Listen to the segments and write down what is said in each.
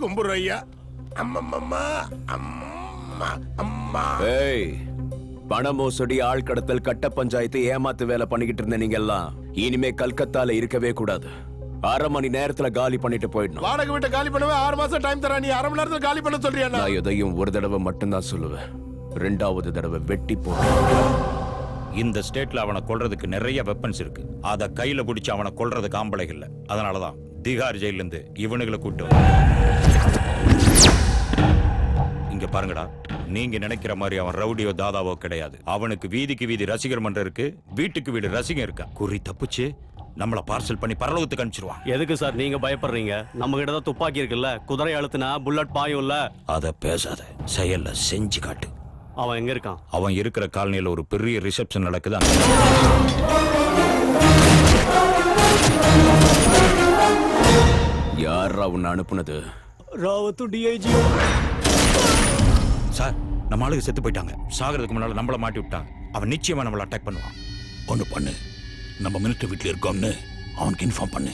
கும்புறோம் ஐயா. அம்மம்மா அம்மா அம்மா. ஏய், பண மோசடி, ஆள் கடத்தல், கட்ட பஞ்சாயத்து, ஏமாத்து வேலை பண்ணிக்கிட்டு இருந்த நீங்க எல்லாம் இனிமே கல்கத்தால இருக்கவே கூடாது. 1/2 மணி நேரத்துல காலி பண்ணிட்டு போயிடணும். வாடகை வீட்டை காலி பண்ணவே 6 மாசம் டைம் தரா, நீ 1/2 மணி நேரத்துல காலி பண்ண சொல்றியா? நான் எதையும் ஒரு தடவை மட்டும்தான் சொல்லுவேன், 2வது தடவை வெட்டி போடுவேன். இந்த ஸ்டேட்ல அவனை கொல்றதுக்கு நிறைய வெப்பன்ஸ் இருக்கு. அத கையில பிடிச்சு அவனை கொல்றதுக்கு ஆம்பளைகள் இல்ல. அதனாலதான் திகார் ஜெயில இருந்து இவனுங்களை கூட்டு இங்க பாருங்கடா. நீங்க நினைக்கிற மாதிரி அவன் ரவுடியோ தாதாவோ கிடையாது. அவனுக்கு வீதிக்கு வீதி ரசிகர் மன்றம் இருக்கு, வீட்டுக்கு வீடு ரசிகர் இருக்கா. குறி தப்பிச்சு நம்மள பார்சல் பண்ணி பரலோகத்துக்கு அனுப்பிச்சிருவான். எதுக்கு சார் நீங்க பயப்படுறீங்க? நம்ம கிட்ட தான் துப்பாக்கி இருக்குல்ல, குதிரை அழுத்துனா புல்லட் பாயும்ல. அத பேசாத, செயல்ல செஞ்சு காட்டு. அவன் எங்க இருக்கான்? அவன் இருக்கிற காலனியில ஒரு பெரிய ரிசப்ஷன் நடக்குது. யாரா உன்னை அனுப்புனது? ராவத்து டிஐஜி. சார், நம்ம ஆளுக்கு செத்து போயிட்டாங்க. சாகிறதுக்கு முன்னால நம்மள மாட்டி விட்டாங்க. அவன் நிச்சயமா நம்மள அட்டாக் பண்ணுவான். ஒண்ணு பண்ணு, நம்ம மினிஸ்டர் வீட்டுல இருக்கோம்னு அவனுக்கு இன்ஃபார்ம் பண்ணு.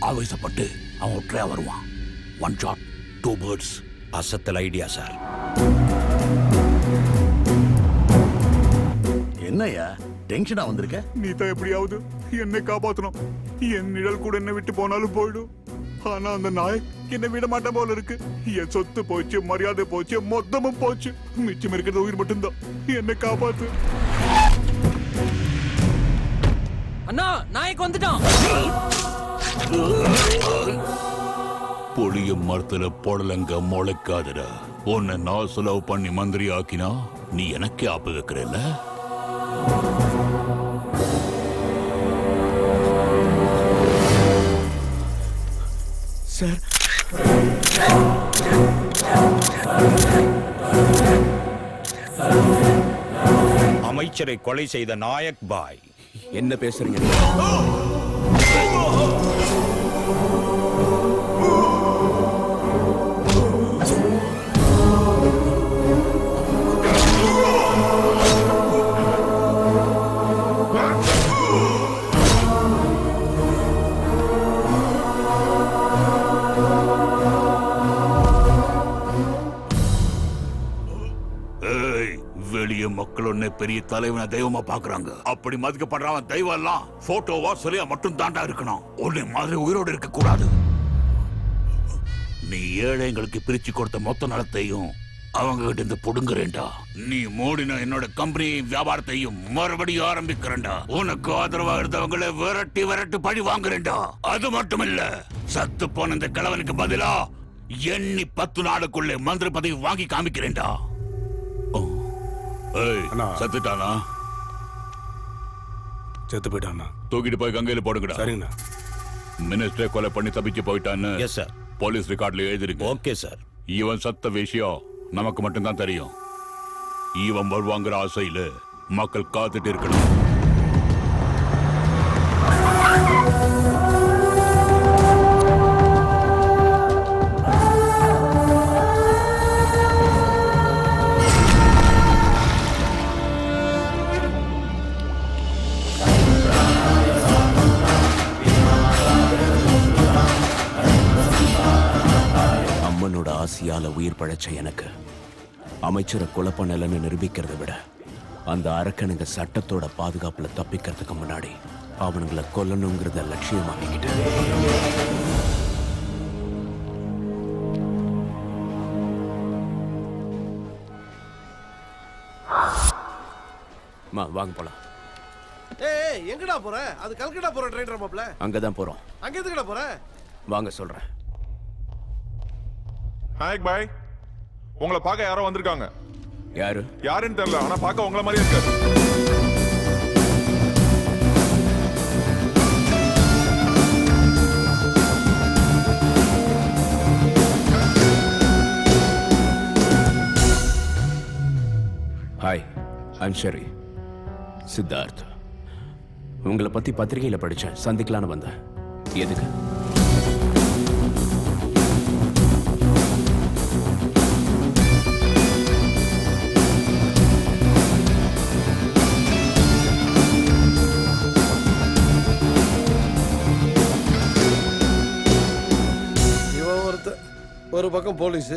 ஆவேசப்பட்டு அவன் ஒற்றையா வருவான். 1 shot 2 birds. அசத்தல் ஐடியா சார். என்னையா டென்ஷனா வந்திருக்க? நீ தான் எப்படியாவது என்னை காப்பாத்தணும். என் நிழல் கூட என்னை விட்டு போனாலும் போயிடும். ஆனா அந்த நாய் என்னை விட மாட்டேன் போல இருக்கு. என் சொத்து போச்சு, மரியாதை போச்சு, மொத்தமும் போச்சு. மிச்சம் இருக்கிறது உயிர் மட்டும்தான். என்னை காப்பாத்து. அண்ணா, நாய்க்கு வந்துட்டான். புளிய மரத்துல பொடலங்க முளைக்காதடா. உன்னை நான் செலவு பண்ணி மந்திரி ஆக்கினா நீ எனக்கே ஆப்பு வைக்கிறல்ல. சார், அமைச்சரை கொலை செய்த நாயக் பாய். என்ன பேசுறீங்க? வெளிய மக்கள் ஒன்னே பெரிய தலைவனை தெய்வமா பாக்குறாங்க. அப்படி மதிக்கப்படுறவன் தெய்வம் எல்லாம் போட்டோவா சொல்லியா மட்டும் தாண்டா இருக்கணும். ஒன்னே மாதிரி உயிரோடு இருக்க கூடாது. நீ ஏழைங்களுக்கு பிரிச்சு கொடுத்த மொத்த நலத்தையும் அவங்க கிட்ட இருந்து புடுங்குறேன்டா. நீ மூடின என்னோட கம்பெனி வியாபாரத்தையும் மறுபடியும் ஆரம்பிக்கிறேன்டா. உனக்கு ஆதரவா இருந்தவங்களை விரட்டி விரட்டி பழி வாங்குறேன்டா. அது மட்டும் இல்ல, சத்து போன இந்த கிழவனுக்கு பதிலா எண்ணி 10 நாளுக்குள்ளே மந்திரி பதவி வாங்கி காமிக்கிறேன்டா. செத்துட்டானா? செத்து போயிட்டானா? தூக்கிட்டு போய் கங்கையில போடுங்கடா. சரிங்கண்ணா. மினிஸ்டரை கொலை பண்ணி தப்பிச்சு போயிட்டான்னு எஸ் சார். போலீஸ் ரெக்கார்ட்ல எழுதிருக்கு. Okay sir. இவன் சத்த விஷயம் நமக்கு மட்டும்தான் தெரியும். இவன் வருவாங்கிற ஆசையில மக்கள் காத்துட்டு இருக்கணும். ஆசையால உயிர் பழைச்ச எனக்கு அமைச்சரை கொலை பண்ணலன்னு நிரூபிக்கிறத விட அந்த அரக்கனுங்க சட்டத்தோட பாதுகாப்புல தப்பிக்கிறதுக்கு முன்னாடி அவனுங்களை கொல்லணுங்கிறத லட்சியமாக்கிக்கிட்டேன். வாங்க போலாம். ஏய், எங்கடா போற? அது கல்கட்டா போற ட்ரெயின் மாப்ள. அங்கதான் போறோம். அங்க எதுக்குடா போற? வாங்க சொல்றேன். ஹாய் பாய், உங்களை பார்க்க யாரோ வந்திருக்காங்க. யாரு? யாருன்னு தெரியல, ஆனா பார்க்க உங்களை மாதிரியே இருக்காரு. Hi, I'm Sherry, Siddharth. உங்களை பத்தி பத்திரிகையில படிச்சேன், சந்திக்கலான்னு வந்தேன். எதுக்கு? ஒரு பக்கம் போலீஸ்,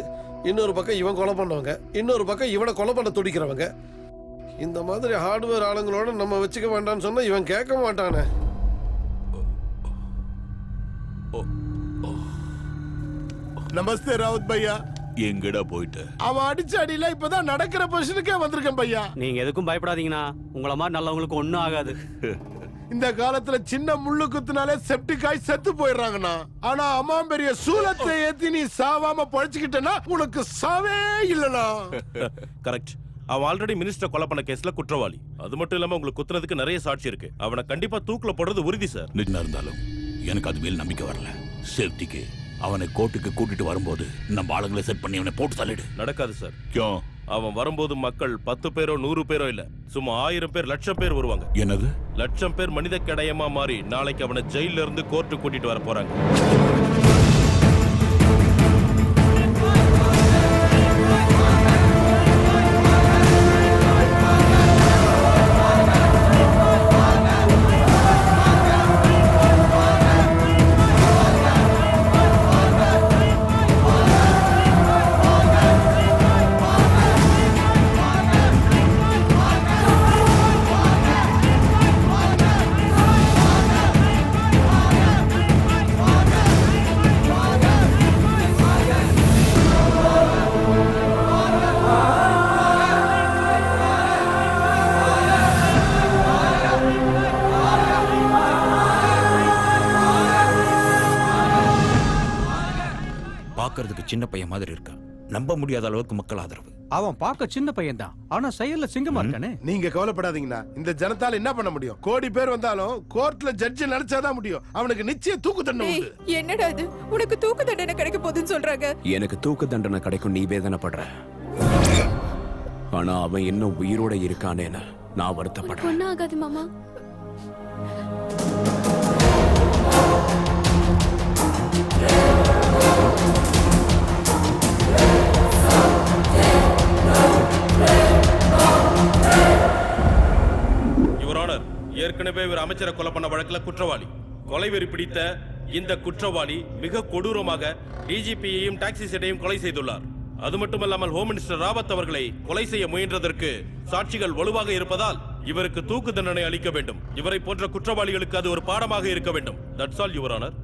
இன்னொரு பக்கம் இவன் கொலை பண்ணவங்க, இன்னொரு பக்கம் இவனை கொலை பண்ண துடிக்கிறவங்க. இந்த மாதிரி ஹார்ட்வேர் ஆளுங்களோட நம்ம வச்சுக்க வேண்டாம்னு சொன்னா இவன் கேட்க மாட்டானே. நமஸ்தே ராவத் பையா. எங்கடா போயிட்ட? அவன் அடிச்ச அடியில இப்பதான் நடக்கிற பொசிஷனுக்கே வந்திருக்கேன் பையா. நீங்க எதுக்கும் பயப்படாதீங்கண்ணா, உங்கள மாதிரி நல்லவங்களுக்கு ஒண்ணும் ஆகாது. இந்த காலத்துல சின்ன முள்ளு குத்துனாலே செப்டிக் ஆகி செத்து போயிடுறாங்கண்ணா. ஆனா அம்மா பெரிய சூலத்தை ஏத்தி நீ சாவாம பழச்சுக்கிட்டனா உனக்கு சாவே இல்லனா. கரெக்ட். அவன் ஆல்ரெடி மினிஸ்டர் கொலை பண்ண கேஸ்ல குற்றவாளி. அது மட்டும் இல்லாம உங்களுக்கு குத்துறதுக்கு நிறைய சாட்சி இருக்கு. அவனை கண்டிப்பா தூக்குல போடுறது உறுதி சார். நிஜமா இருந்தாலும் எனக்கு அது மேல் நம்பிக்கை வரல. சேஃப்டிக்கு அவனை கோர்ட்டுக்கு கூட்டிட்டு வரும்போது நம்ம ஆளுங்களை செட் பண்ணி அவனை போட்டு தள்ளிடு. நடக்காது சார். கியோ? அவன் வரும்போது மக்கள் 10 பேரோ 100 பேரோ இல்ல, சும்மா 1000 பேர், லட்சம் பேர் வருவாங்க. என்னது? லட்சம் பேர் மனித கடையமா மாறி நாளைக்கு அவனை ஜெயில இருந்து கோர்ட்டு கூட்டிட்டு வர போறாங்க. பார்க்கிறதுக்கு சின்ன பையன் மாதிரி இருக்கான். நம்ப முடியாத அளவுக்கு மக்கள் ஆதரவு. அவன் பார்க்க சின்ன பையன் தான், ஆனா செயல்ல சிங்கமா இருக்கானே. நீங்க கவலைப்படாதீங்கண்ணா. இந்த ஜனத்தால என்ன பண்ண முடியும்? கோடி பேர் வந்தாலும் கோர்ட்ல ஜட்ஜ் நினைச்சாதான் முடியும். அவனுக்கு நிச்சயம் தூக்கு தண்டனை உண்டு. என்னடா இது, உனக்கு தூக்கு தண்டனை கிடைக்க போகுதுன்னு சொல்றாங்க. எனக்கு தூக்கு தண்டனை கிடைக்கும் நீ வேதனைப்படுற, ஆனா அவன் இன்னும் உயிரோட இருக்கானேன்னு நான் வருத்தப்படுறேன். ஒன்னும் ஆகாது மாமா. யுவர் ஆனர், ஏற்கனவே ஒரு அமைச்சரை கொலை பண்ண வழக்குல குற்றவாளி. கொலைவெறி பிடித்த இந்த குற்றவாளி மிக கொடூரமாக டிஜிபியையும் டாக்ஸி செட்டையும் கொலை செய்துள்ளார். அது மட்டுமல்லாமல் ஹோம் மினிஸ்டர் ராவத் அவர்களை கொலை செய்ய முயன்றதற்கு சாட்சிகள் வலுவாக இருப்பதால் இவருக்கு தூக்கு தண்டனை அளிக்க வேண்டும். இவரை போன்ற குற்றவாளிகளுக்கு அது ஒரு பாடமாக இருக்க வேண்டும். That's all your honour.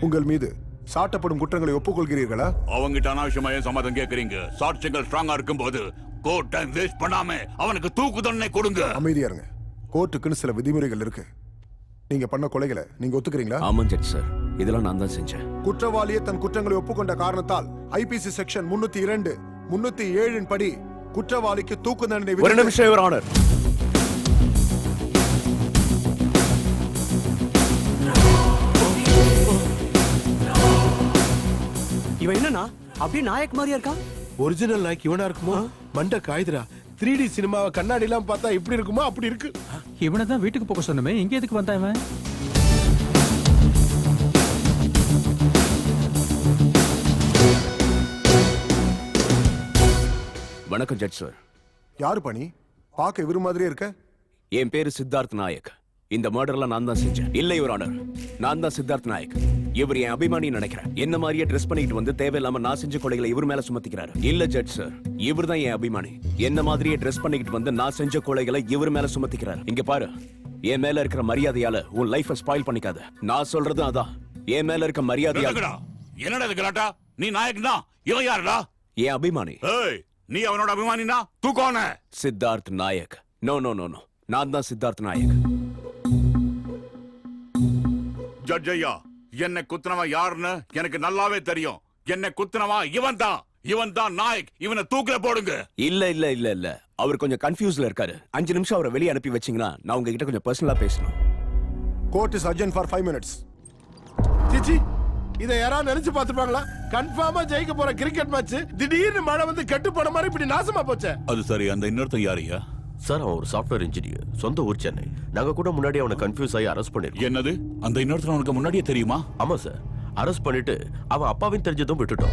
உங்கள் மீது சாட்டப்படும் குற்றங்களை ஒப்புக்கொள்கிறீர்களா? அவங்கிட்ட அனாவசியமா ஏன் சம்மதம் கேக்குறீங்க? சாட்சியங்கள் ஸ்ட்ராங்கா இருக்கும்போது கோர்ட் டைம் வேஸ்ட் பண்ணாம அவனுக்கு தூக்கு தண்டனை கொடுங்க. அமைதியா இருங்க. கோர்ட்டுக்குன்னு சில விதிமுறைகள் இருக்கு. நீங்க பண்ண கொலைகளை நீங்க ஒத்துக்கிறீங்களா? ஆமாம் ஜட்ஜ் சார், இதெல்லாம் நான் தான் செஞ்சேன். குற்றவாளியை தன் குற்றங்களை ஒப்புக்கொண்ட காரணத்தால் ஐபிசி செக்ஷன் 302, 307 படி குற்றவாளிக்கு தூக்கு தண்டனை ஒரு நிமிஷம் யுவர் ஆனர். இவன் என்னன்னா அப்படியே நாயக் மாதிரியா இருக்கான்? ஒரிஜினல் நாய்க்கு இவனா இருக்குமோ? மண்டை காயுதுரா. 3D சினிமாவை கண்ணாடி எல்லாம் பார்த்தா இப்படி இருக்குமா? அப்படி இருக்கு. இவனை தான் வீட்டுக்கு போக சொன்னமே, இங்க எதுக்கு வந்தான் இவன்? வணக்கம் ஜட்ஜ் சார். யாரு பணி? பார்க்க இவரு மாதிரியே இருக்க. என் பேரு சித்தார்த் நாயக். இந்த மர்டர்ல நான் தான் செஞ்சேன். இல்ல யுவர் ஆனர், நான் தான் சித்தார்த் நாயக். இவர் என் அபிமானி நினைக்கிறேன். என்ன மாதிரியே ட்ரெஸ் பண்ணிட்டு வந்து தேவையில்லாம நான் செஞ்ச கொலைகளை இவர் மேல சுமத்திக்கிறாரு. இல்ல ஜட்ஜ் சார், இவர் தான் என் அபிமானி. என்ன மாதிரியே ட்ரெஸ் பண்ணிட்டு வந்து நான் செஞ்ச கொலைகளை இவர் மேல சுமத்திக்கிறாரு. இங்க பாரு, என் மேல இருக்கிற மரியாதையால உன் லைஃபை ஸ்பாயில் பண்ணிக்காத. நான் சொல்றது அதான். என் மேல இருக்க மரியாதையால. என்னடா இது கலாட்டா? நீ நாயக் தான், இவன் யாருடா? என் அபிமானி. ஏய், நீ அவனோட அபிமானினா தூக்கோன? Siddharth Nayak. No no no no, நான் தான் சித்தார்த் நாயக். ஜட்ஜ் ஐயா, என்னை குத்துனவன் யாருன்னு எனக்கு நல்லாவே தெரியும். என்னை குத்துனவன் இவன் தான். இவன் தான் நாயக். இவனை தூக்கில போடுங்க. இல்ல இல்ல இல்ல இல்ல, அவர் கொஞ்சம் கன்ஃபியூஸ்ல இருக்காரு. 5 நிமிஷம் அவரை வெளியே அனுப்பி வச்சீங்கன்னா நான் உங்ககிட்ட கொஞ்சம் பர்சனலா பேசணும். Court is adjourned for 5 minutes. சிச்சி, இதை யாராவது நினைச்சு பார்த்துப்பாங்களா? கன்ஃபார்மா ஜெயிக்க போற கிரிக்கெட் மேட்ச் திடீர்னு மழை வந்து கெட்டு போன மாதிரி இப்படி நாசமா போச்சே. அது சரி, அந்த இன்னொருத்தன் யாரையா? சார், அவன் ஒரு சாஃப்ட்வேர் இன்ஜினியர், சொந்த ஊர் சென்னை. நாங்க கூட முன்னாடி அவனை கன்ஃபியூஸ் ஆகி அரெஸ்ட் பண்ணிருக்கோம். என்னது? அந்த இன்னொருத்தன் உனக்கு முன்னாடியே தெரியுமா? ஆமா சார், அரெஸ்ட் பண்ணிட்டு அவன் அப்பாவின் தெரிஞ்சதும் விட்டுட்டோம்.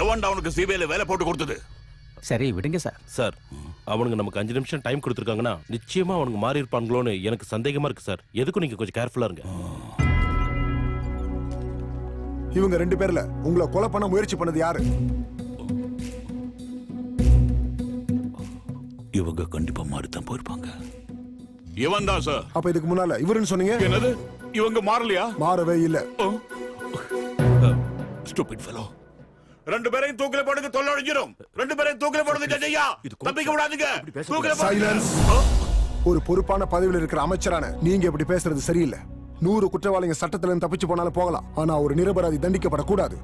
எவன்டா அவனுக்கு சிபிஐல வேலை போட்டு கொடுத்தது? சரி விடுங்க சார். சார், அவனுங்க நமக்கு 5 நிமிஷம் டைம் கொடுத்துருக்காங்கன்னா நிச்சயமா அவனுக்கு மாறி இருப்பாங்களோன்னு எனக்கு சந்தேகமா இருக்கு சார். எதுக்கும் நீங்க கொஞ்சம் கேர்ஃபுல்லா இருங்க. இவங்க 2 பேர்ல உங்களை கொலை பண்ண முயற்சி பண்ணது யாரு? இவங்க கண்டிப்பா மாறித்தான் போயிருப்பாங்க. இவன் தான் சார். அப்ப இதுக்கு முன்னால இவருன்னு சொன்னீங்க. என்னது? இவங்க மாறலையா? மாறவே இல்ல. Stupid fellow. 2 பேரையும் தூக்கில போடுங்க, தொல்லை ஒழிஞ்சிரும். 2 பேரையும் தூக்கில போடுங்க ஜெயா. தப்பிக்க விடாதீங்க. தூக்கில போடுங்க. சைலன்ஸ். ஒரு பொறுப்பான பதவியில் இருக்கிற அமைச்சரான நீங்க இப்படி பேசுறது சரியில்லை. 100 குற்றவாளிங்க சட்டத்துல இருந்து தப்பிச்சு போனாலும் போகலாம், ஆனா ஒரு நிரபராதி தண்டிக்கப்படக்கூடாது.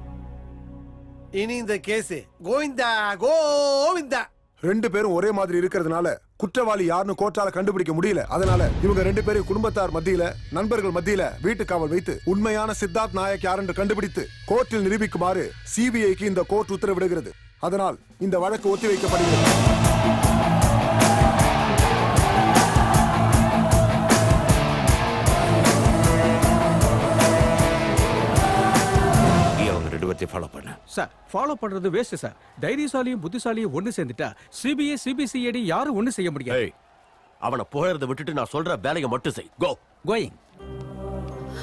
இனி இந்த கேஸ் கோவிந்தா கோவிந்தா. 2 பேரும் ஒரே மாதிரி இருக்கிறதுனால குற்றவாளி யாருன்னு கோர்ட்டால கண்டுபிடிக்க முடியல. அதனால இவங்க 2 பேரும் குடும்பத்தார் மத்தியில, நண்பர்கள் மத்தியில வீட்டு காவல் வைத்து உண்மையான சித்தார்த் நாயக் யார் என்று கண்டுபிடித்து கோர்ட்டில் நிரூபிக்குமாறு சிபிஐக்கு இந்த கோர்ட் உத்தரவிடுகிறது. அதனால் இந்த வழக்கு ஒத்திவைக்கப்படுகிறது. ஃபாலோ பண்ண சார் ஃபாலோ பண்றது வேஸ்ட் சார். தைரியசாலியும் புத்திசாலியும் ஒண்ணு சேர்ந்துட்டா சிபிஐ சிபிசிஐடி யாரும் ஒண்ணு செய்ய முடியாது. அவனை போயறத விட்டுட்டு நான் சொல்ற வேலையை மட்டும் செய். கோ கோயிங்.